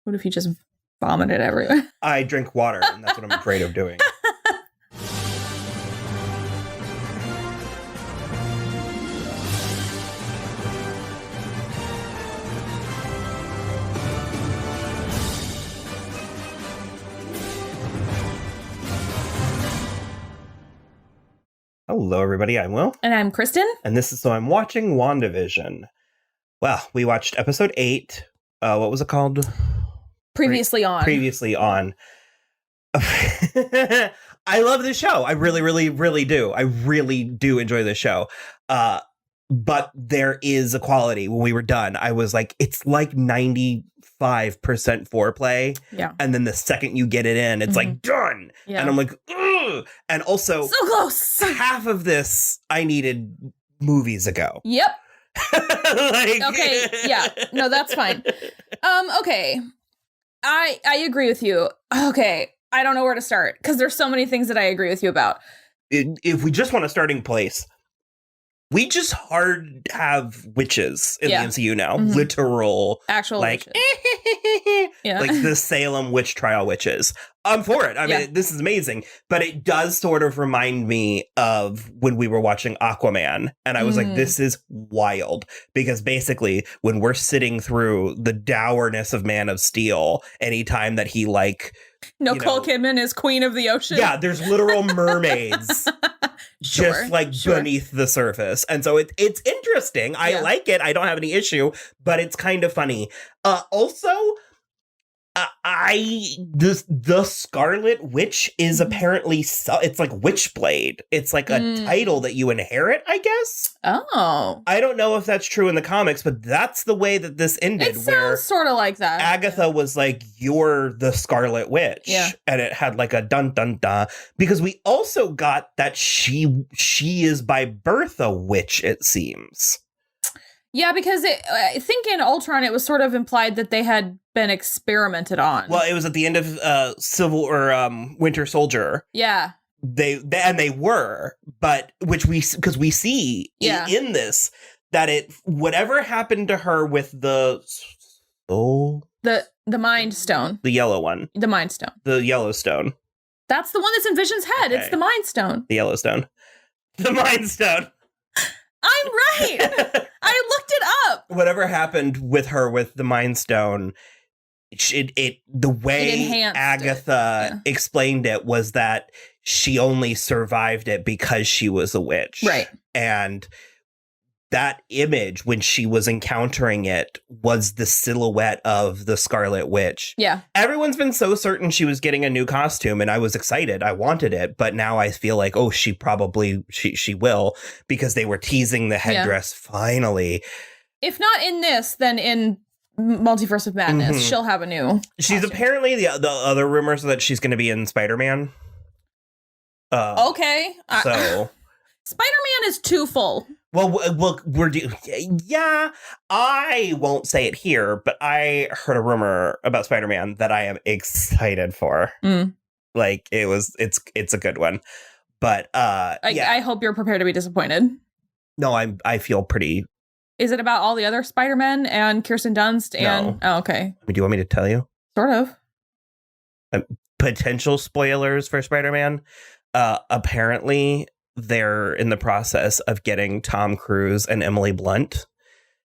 What if he just vomited everywhere? I drink water, and that's what I'm afraid of doing. Hello, everybody. I'm Will. And I'm Kristen. And this is So I'm Watching WandaVision. Well, we watched episode 8. What was it called? Previously on. Previously on. I love this show. I really, really, really do. I really do enjoy this show. But there is a quality. When we were done, I was like, it's like 95% foreplay. Yeah. And then the second you get it in, it's like, done. Yeah. And I'm like, ugh. And also, so close. Half of this I needed movies ago. Yep. Like... Okay. Yeah. No, that's fine. Okay. I agree with you. Okay. I don't know where to start because there's so many things that I agree with you about. If we just want a starting place, we just hard have witches in the MCU now. Mm-hmm. Literal. Actual like, witches. Yeah. Like the Salem witch trial witches. I'm for it. I mean, this is amazing. But it does sort of remind me of when we were watching Aquaman. And I was like, this is wild. Because basically, when we're sitting through the dourness of Man of Steel, anytime that he like... Nicole Kidman is queen of the ocean. Yeah, there's literal mermaids just beneath the surface. And so it's interesting. I like it. I don't have any issue, but it's kind of funny. Also, the Scarlet Witch is apparently it's like Witchblade. It's like a title that you inherit, I guess. Oh. I don't know if that's true in the comics, but that's the way that this ended. It sounds sort of like that. Agatha was like, you're the Scarlet Witch. Yeah. And it had like a dun dun dun. Because we also got that she is by birth a witch, it seems. Yeah, because I think in Ultron, it was sort of implied that they had been experimented on. Well, it was at the end of Winter Soldier. Yeah. They were, but because we see in this that whatever happened to her with the Mind Stone, the yellow one, the Mind Stone, the Yellowstone. That's the one that's in Vision's head. Okay. It's the Mind Stone, the Yellowstone, the Mind Stone. I'm right. I looked it up. Whatever happened with her with the Mind Stone, the way Agatha explained it was that she only survived it because she was a witch. Right. And that image, when she was encountering it, was the silhouette of the Scarlet Witch. Yeah. Everyone's been so certain she was getting a new costume, and I was excited. I wanted it. But now I feel like, oh, she will, because they were teasing the headdress finally. If not in this, then in Multiverse of Madness, she'll have a new She's costume. Apparently, the other rumors are that she's going to be in Spider-Man. Okay. So Spider-Man is too full. Well, I won't say it here, but I heard a rumor about Spider-Man that I am excited for. Like it's a good one, but I hope you're prepared to be disappointed. No, I feel pretty. Is it about all the other Spider-Men and Kirsten Dunst? And no. Oh, okay. Do you want me to tell you? Sort of. Potential spoilers for Spider-Man. Apparently, they're in the process of getting Tom Cruise and Emily Blunt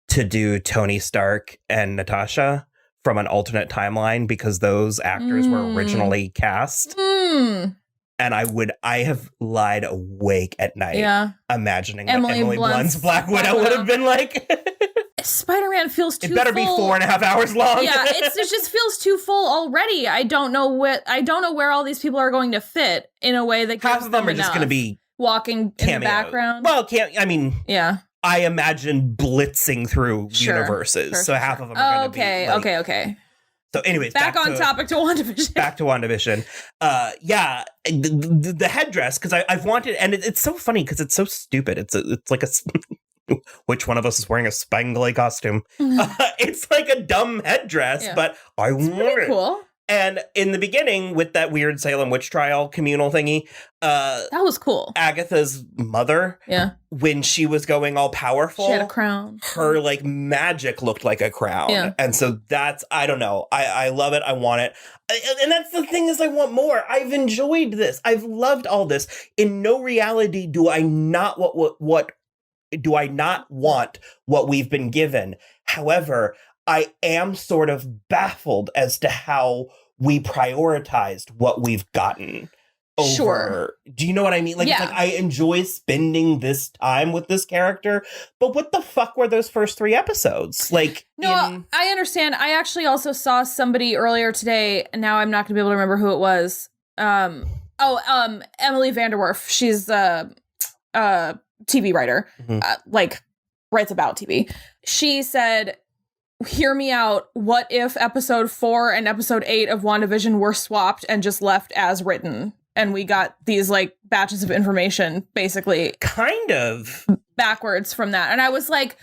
to do Tony Stark and Natasha from an alternate timeline because those actors were originally cast. And I have lied awake at night imagining what Emily Blunt's Black Widow would have been like. Spider-Man feels too full. It better be 4.5 hours long. Yeah, it just feels too full already. I don't know where all these people are going to fit in a way that half of them are just going to be walking cameos in the background. Well, I imagine blitzing through universes. So half of them are going to be okay. So anyways, back on topic to WandaVision. Back to WandaVision. The headdress, because I've wanted, and it's so funny because it's so stupid. It's like a which one of us is wearing a spangly costume? It's like a dumb headdress, but I want it. Cool. And in the beginning, with that weird Salem witch trial communal thingy, that was cool. Agatha's mother, when she was going all powerful, she had a crown. Her like magic looked like a crown. Yeah. And so that's, I don't know. I love it. I want it. And that's the thing, is I want more. I've enjoyed this. I've loved all this. In no reality do I not what do I not want what we've been given. However, I am sort of baffled as to how we prioritized what we've gotten over. Sure. Do you know what I mean? Like, it's like, I enjoy spending this time with this character, but what the fuck were those first 3 episodes? Like, no, I understand. I actually also saw somebody earlier today, and now I'm not going to be able to remember who it was. Emily Vanderwerf. She's a TV writer, like writes about TV. She said, hear me out. What if episode 4 and episode 8 of WandaVision were swapped and just left as written? And we got these like batches of information basically kind of backwards from that. And I was like,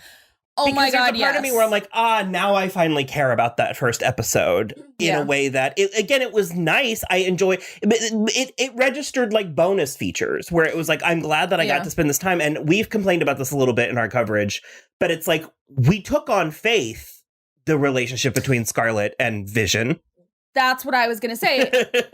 oh my God, there's a part of me where I'm like, now I finally care about that first episode in a way that, it was nice. I enjoy it registered like bonus features where it was like, I'm glad that I got to spend this time. And we've complained about this a little bit in our coverage, but it's like, we took on faith the relationship between Scarlet and Vision. That's what I was going to say.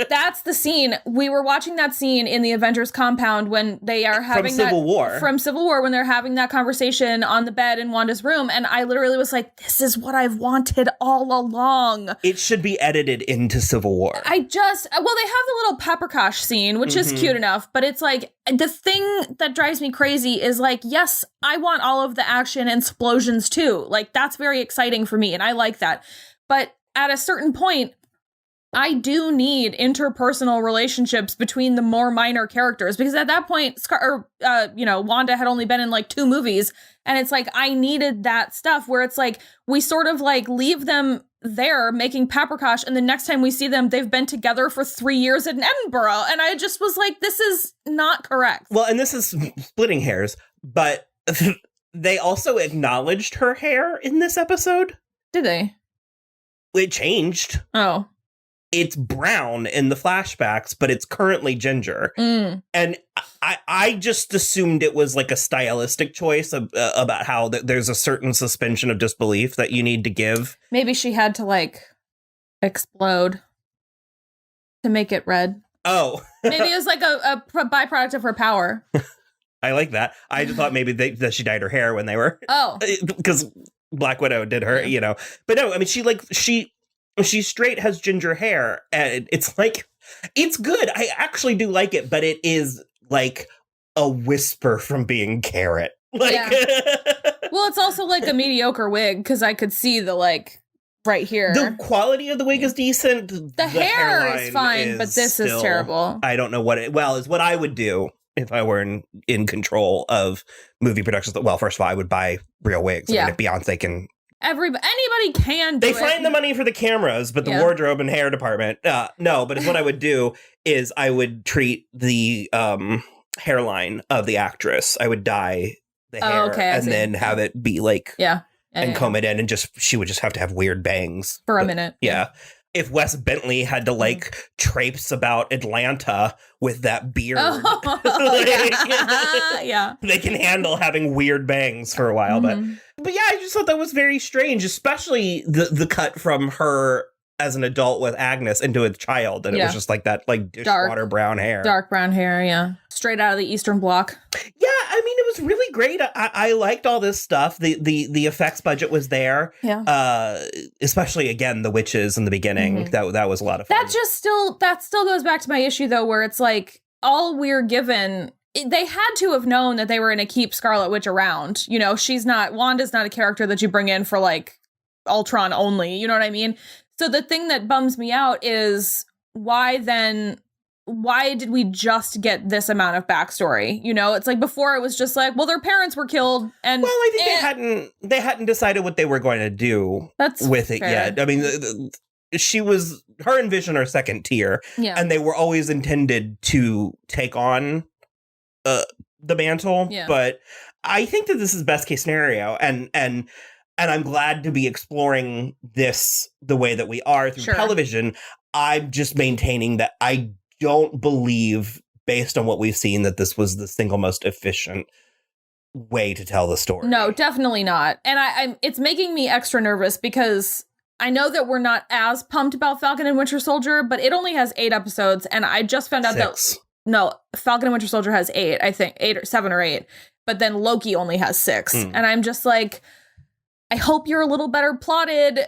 That's the scene. We were watching that scene in the Avengers compound when they are having From Civil War, when they're having that conversation on the bed in Wanda's room. And I literally was like, this is what I've wanted all along. It should be edited into Civil War. They have the little pepperkosh scene, which is cute enough. But it's like, the thing that drives me crazy is like, yes, I want all of the action and explosions too. Like, that's very exciting for me. And I like that. But at a certain point, I do need interpersonal relationships between the more minor characters, because at that point, Wanda had only been in like 2 movies, and it's like, I needed that stuff where it's like, we sort of like leave them there making pepperkosh, and the next time we see them, they've been together for 3 years in Edinburgh, and I just was like, this is not correct. Well, and this is splitting hairs, but they also acknowledged her hair in this episode. Did they? It changed. Oh. It's brown in the flashbacks, but it's currently ginger. And I just assumed it was like a stylistic choice about how there's a certain suspension of disbelief that you need to give. Maybe she had to like explode to make it red. Oh. Maybe it was like a byproduct of her power. I like that. I just thought maybe that she dyed her hair when they were. Oh. Because Black Widow did her, But no, I mean, she straight has ginger hair, and it's like, it's good. I actually do like it, but it is like a whisper from being Carrot. Like, well, it's also like a mediocre wig, because I could see the like right here. The quality of the wig is decent. The hair is fine, but this is terrible. I don't know what is what I would do if I were in control of movie productions. Well, first of all, I would buy real wigs. I mean, if Beyonce can. Anybody can do it. They find the money for the cameras, but the wardrobe and hair department, no. But what I would do is I would treat the hairline of the actress. I would dye the hair and then have it be like, and comb it in, and she would just have to have weird bangs for a minute. Yeah. If Wes Bentley had to like traipse about Atlanta with that beard, they can handle having weird bangs for a while. But yeah, I just thought that was very strange, especially the cut from her as an adult with Agnes into a child, and it was just like that, like dishwater brown hair, dark brown hair, straight out of the Eastern Bloc. Yeah, I mean, it was really great. I liked all this stuff. The effects budget was there. Yeah. Especially again the witches in the beginning. That was a lot of fun. That still goes back to my issue though, where it's like all we're given. They had to have known that they were going to keep Scarlet Witch around. Wanda's not a character that you bring in for like Ultron only. You know what I mean? So the thing that bums me out is why did we just get this amount of backstory? It's like before it was just like, well, their parents were killed. And well, I think they hadn't decided what they were going to do with it yet. I mean, her and Vision are second tier, and they were always intended to take on the mantle. Yeah. But I think that this is best case scenario. And And I'm glad to be exploring this the way that we are through television. I'm just maintaining that I don't believe, based on what we've seen, that this was the single most efficient way to tell the story. No, definitely not. And I'm it's making me extra nervous because I know that we're not as pumped about Falcon and Winter Soldier, but it only has 8 episodes. And I just found out that Falcon and Winter Soldier has 8, I think 8 or 7 or 8. But then Loki only has 6. And I'm just like, I hope you're a little better plotted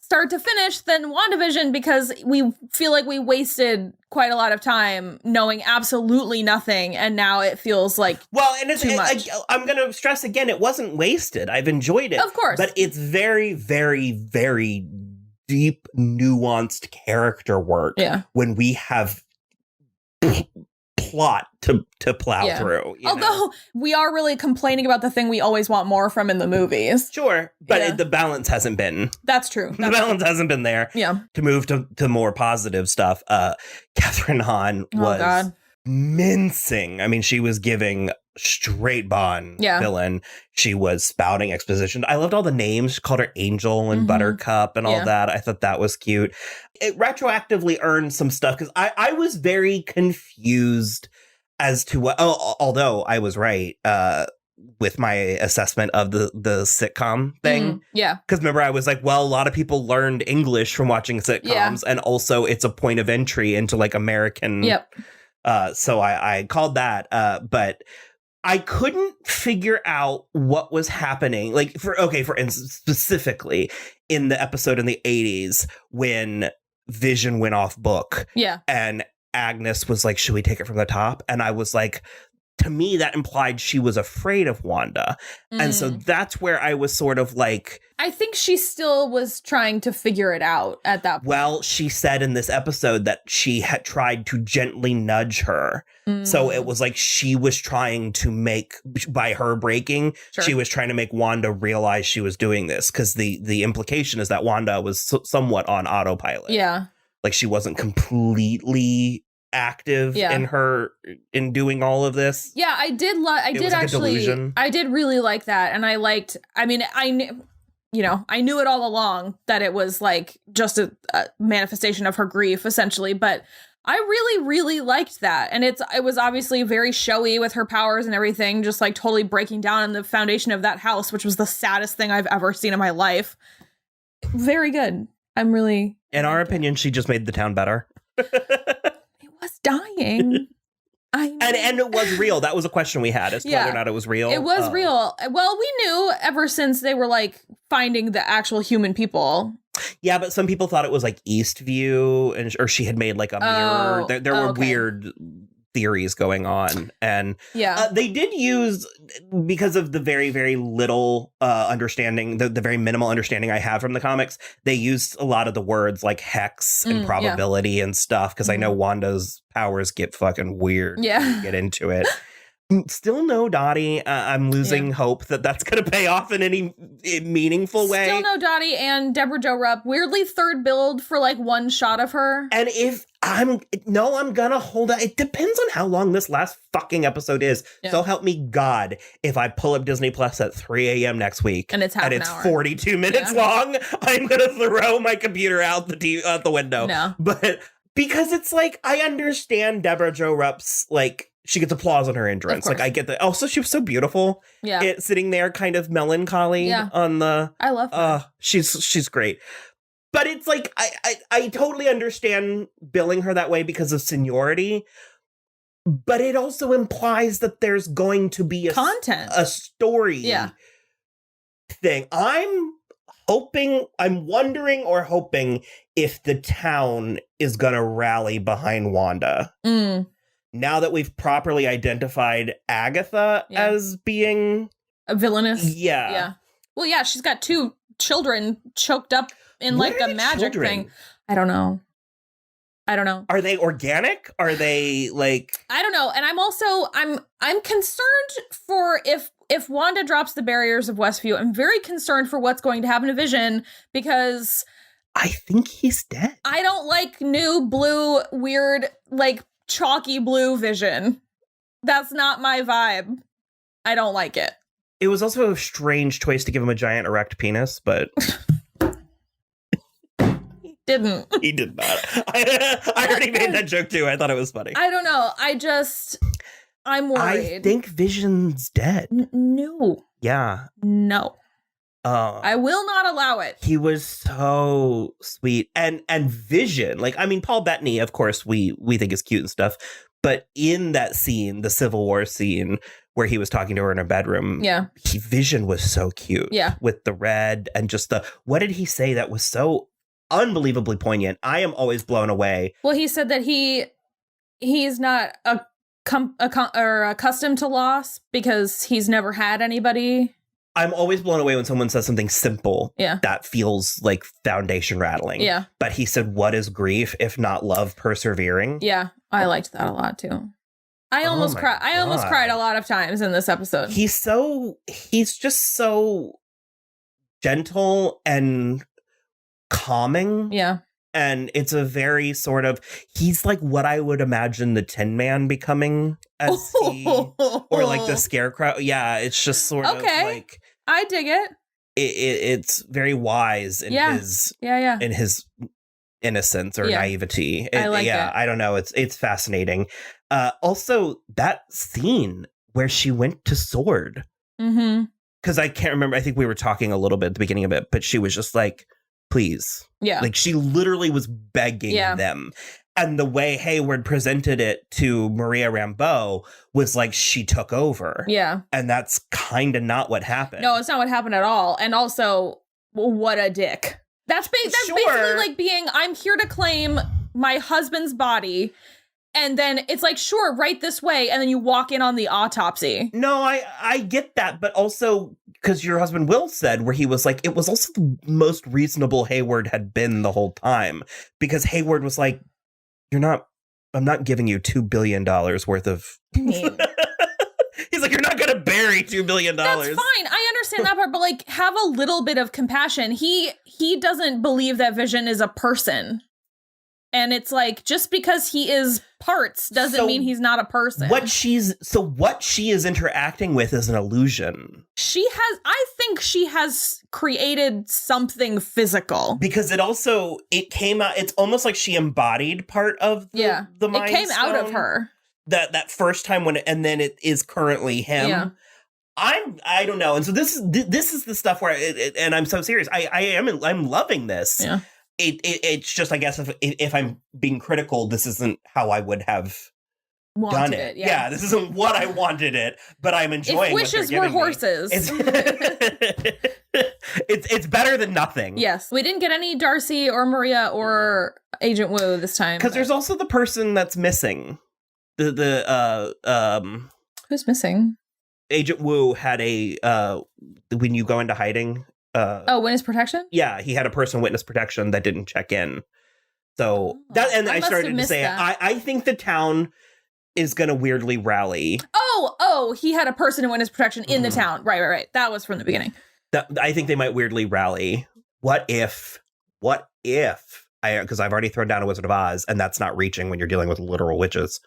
start to finish than WandaVision, because we feel like we wasted quite a lot of time knowing absolutely nothing, and now it feels like too much. I'm going to stress again, it wasn't wasted. I've enjoyed it. Of course. But it's very, very, very deep, nuanced character work when we have plot to plow through. Although we are really complaining about the thing we always want more from in the movies. Sure, but the balance hasn't been. That's true. The balance hasn't been there. Yeah. To move to more positive stuff. Catherine Hahn was mincing. I mean, she was giving straight Bond villain. She was spouting exposition. I loved all the names. She called her Angel and Buttercup and all that. I thought that was cute. It retroactively earned some stuff because I was very confused as to what. Oh, although I was right with my assessment of the sitcom thing. Yeah. Because remember, I was like, well, a lot of people learned English from watching sitcoms, and also it's a point of entry into like American. Yep. So I called that, but I couldn't figure out what was happening. Like, for instance, specifically in the episode in the 80s when Vision went off book. Yeah. And Agnes was like, should we take it from the top? And I was like, to me, that implied she was afraid of Wanda. And so that's where I was sort of like... I think she still was trying to figure it out at that point. Well, she said in this episode that she had tried to gently nudge her. So it was like she was trying to make, by her breaking, she was trying to make Wanda realize she was doing this. Because the implication is that Wanda was somewhat on autopilot. Yeah. Like she wasn't completely active in doing all of this. Yeah, I did really like that. And I knew it all along that it was like just a manifestation of her grief, essentially, but I really, really liked that. And it was obviously very showy with her powers and everything, just like totally breaking down on the foundation of that house, which was the saddest thing I've ever seen in my life. Very good. I'm really... In our opinion, she just made the town better. It was dying. And it was real. That was a question we had as to whether or not it was real. It was real. Well, we knew ever since they were like finding the actual human people. Yeah, but some people thought it was like Eastview, or she had made like a mirror. There were weird theories going on, and they did use, because of the very, very little understanding, the very minimal understanding I have from the comics, they used a lot of the words like hex and probability and stuff, because I know Wanda's powers get fucking weird when you get into it. Still no Dottie. I'm losing hope that that's going to pay off in any meaningful way. Still no Dottie, and Deborah Jo Rupp, weirdly third build for like one shot of her. And I'm going to hold it. It depends on how long this last fucking episode is. Yeah. So help me God, if I pull up Disney Plus at 3 a.m. next week and it's half an hour. 42 minutes long, I'm going to throw my computer out the window. No. But because it's like, I understand Deborah Jo Rupp's like, she gets applause on her entrance. Like, I get that. Also, she was so beautiful. Yeah. Sitting there kind of melancholy on the... I love her. She's great. But it's like, I totally understand billing her that way because of seniority. But it also implies that there's going to be a story thing. I'm wondering or hoping if the town is going to rally behind Wanda. Now that we've properly identified Agatha as being a villainous. Yeah. Well, yeah, she's got 2 children choked up in like a magic thing. I don't know. Are they organic? Are they like... I don't know. And I'm concerned for if Wanda drops the barriers of Westview. I'm very concerned for what's going to happen to Vision, because I think he's dead. I don't like new blue, weird, like chalky blue Vision. That's not my vibe. I don't like it. It was also a strange choice to give him a giant erect penis, but Didn't. he did not. I already made that joke too. I thought it was funny. I don't know. I'm worried. I think Vision's dead. No. Yeah. No. I will not allow it. He was so sweet. And Vision, like, I mean, Paul Bettany, of course, we think is cute and stuff. But in that scene, the Civil War scene where he was talking to her in her bedroom, Vision was so cute. Yeah. With the red and just what did he say that was so unbelievably poignant? I am always blown away. Well, he said that he's not accustomed to loss because he's never had anybody. I'm always blown away when someone says something simple that feels like foundation rattling. Yeah. But he said, what is grief if not love persevering? Yeah. I liked that a lot too. I almost cried. I almost cried a lot of times in this episode. He's just so gentle and calming. Yeah. And it's a very sort of, he's like what I would imagine the Tin Man becoming as he, or like the Scarecrow. Yeah, it's just sort of like, I dig it. It's very wise in his in his innocence or naivety. I like it. I don't know. It's fascinating. Also, that scene where she went to Sword. Mm-hmm. Because I can't remember. I think we were talking a little bit at the beginning of it, but she was just like, please. Yeah. Like she literally was begging them. And the way Hayward presented it to Maria Rambeau was like she took over. Yeah. And that's kind of not what happened. No, it's not what happened at all. And also, what a dick. That's basically like being, I'm here to claim my husband's body. And then it's like, sure, right this way. And then you walk in on the autopsy. No, I get that. But also, because your husband Will said where he was like, it was also the most reasonable Hayward had been the whole time. Because Hayward was like, I'm not giving you $2 billion worth of. He's like, you're not going to bury $2 billion. That's fine. I understand that part. But like, have a little bit of compassion. He doesn't believe that Vision is a person. And it's like, just because he is parts doesn't mean he's not a person. What she is interacting with is an illusion. I think she has created something physical. Because it came out, it's almost like she embodied part of the Mind It came Stone. out of her. That first time and then it is currently him. Yeah. I don't know. And so this is the stuff where, and I'm so serious. I'm loving this. Yeah. It's just, I guess, if I'm being critical, this isn't how I would have done it. Yeah, this isn't what I wanted it, but I'm enjoying. If wishes were horses, it's better than nothing. Yes, we didn't get any Darcy or Maria or Agent Wu this time because there's also the person that's missing. Who's missing? Agent Wu had when you go into hiding. Witness protection? Yeah, he had a person witness protection that didn't check in. So I started to say, I think the town is going to weirdly rally. Oh, he had a person in witness protection in the town. Right. That was from the beginning. I think they might weirdly rally. What if, because I've already thrown down a Wizard of Oz, and that's not reaching when you're dealing with literal witches.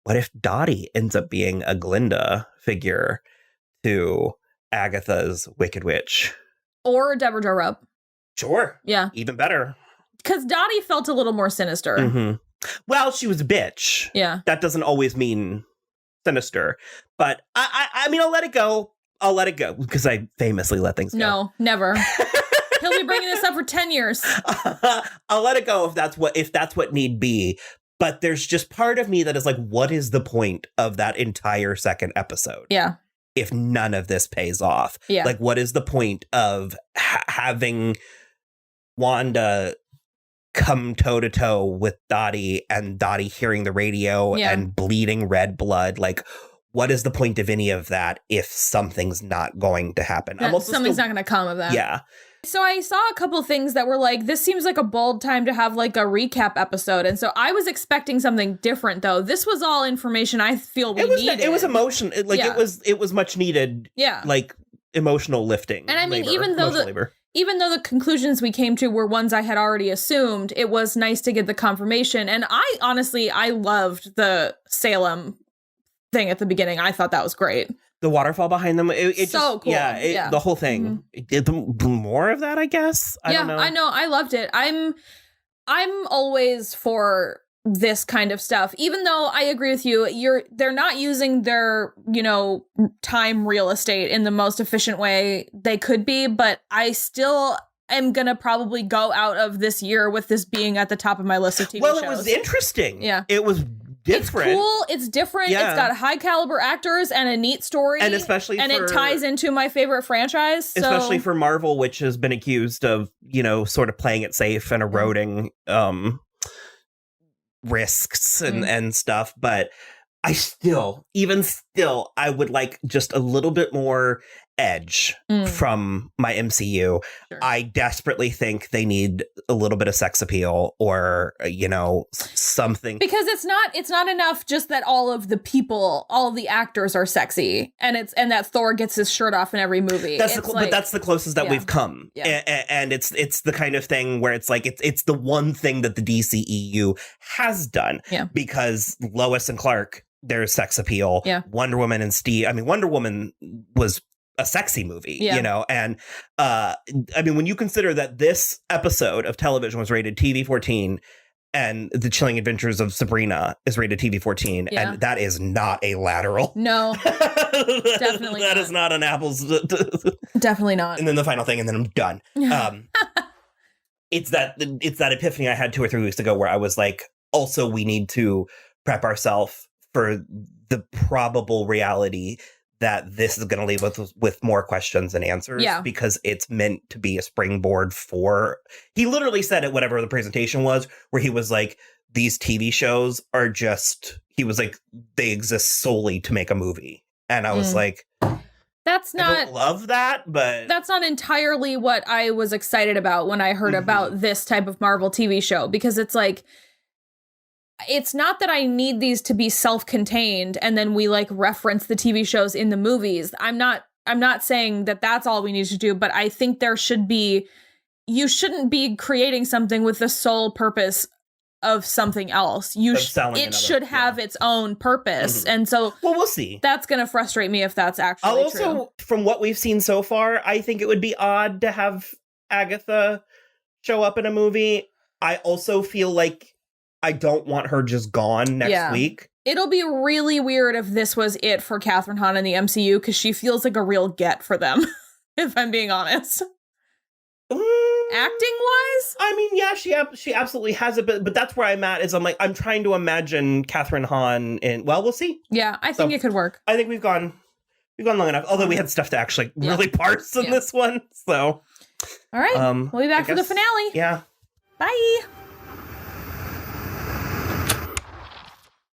What if Dottie ends up being a Glinda figure to Agatha's Wicked Witch? Or Deborah Jo Rupp. Sure. Yeah. Even better. Because Dottie felt a little more sinister. Mm-hmm. Well, she was a bitch. Yeah. That doesn't always mean sinister. But I mean, I'll let it go. Because I famously let things go. No, never. He'll be bringing this up for 10 years. I'll let it go if that's what need be. But there's just part of me that is like, what is the point of that entire second episode? Yeah. If none of this pays off. Yeah. Like, what is the point of having Wanda come toe-to-toe with Dottie and Dottie hearing the radio and bleeding red blood? Like, what is the point of any of that if something's not going to happen? Something's not going to come of that. Yeah. So I saw a couple things that were like, this seems like a bold time to have like a recap episode. And so I was expecting something different, though. This was all information I feel we needed. It was emotion. It was much needed. Yeah. Like emotional lifting. And I mean, even though the conclusions we came to were ones I had already assumed, it was nice to get the confirmation. And I loved the Salem thing at the beginning. I thought that was great. The waterfall behind them. It so just, cool. Yeah, the whole thing. More of that, I guess. I don't know. I know. I loved it. I'm always for this kind of stuff, even though I agree with you. They're not using their, time real estate in the most efficient way they could be, but I still am gonna probably go out of this year with this being at the top of my list of TV shows. Well, it was interesting. Yeah. It was different. It's cool. It's different. Yeah. It's got high caliber actors and a neat story. And especially it ties into my favorite franchise. So. Especially for Marvel, which has been accused of, sort of playing it safe and eroding risks and stuff. But I would like just a little bit more edge from my MCU. Sure. I desperately think they need a little bit of sex appeal or, something. Because it's not enough just that all of the actors are sexy and that Thor gets his shirt off in every movie. But that's the closest that we've come. Yeah. And it's the kind of thing where it's like, it's the one thing that the DCEU has done. Yeah. Because Lois and Clark, there's sex appeal. Yeah. Wonder Woman and Steve. I mean, Wonder Woman was a sexy movie, and when you consider that this episode of television was rated TV-14 and The Chilling Adventures of Sabrina is rated TV-14, and that is not a lateral. No, definitely That is not an apples. Definitely not. And then the final thing, and then I'm done. It's that epiphany I had 2 or 3 weeks ago where I was like, also, we need to prep ourselves for the probable reality that this is going to leave us with more questions than answers, because it's meant to be a springboard for. He literally said it, whatever the presentation was, where he was like, these TV shows are just, he was like, they exist solely to make a movie. And I was like, that's not, I don't love that, but that's not entirely what I was excited about when I heard about this type of Marvel TV show, because it's like, it's not that I need these to be self-contained and then we like reference the TV shows in the movies. I'm not saying that that's all we need to do, but I think you shouldn't be creating something with the sole purpose of something else. It should have its own purpose. And so, well, we'll see. That's going to frustrate me if that's actually true. From what we've seen so far, I think it would be odd to have Agatha show up in a movie. I also feel like I don't want her just gone next week. It'll be really weird if this was it for Kathryn Hahn in the MCU, because she feels like a real get for them, if I'm being honest. Acting-wise? I mean, yeah, she absolutely has it, but that's where I'm at, is I'm trying to imagine Kathryn Hahn in, well, we'll see. Yeah, I think it could work. I think we've gone long enough, although we had stuff to actually really parse in this one, so. All right, we'll be back for the finale. Yeah. Bye!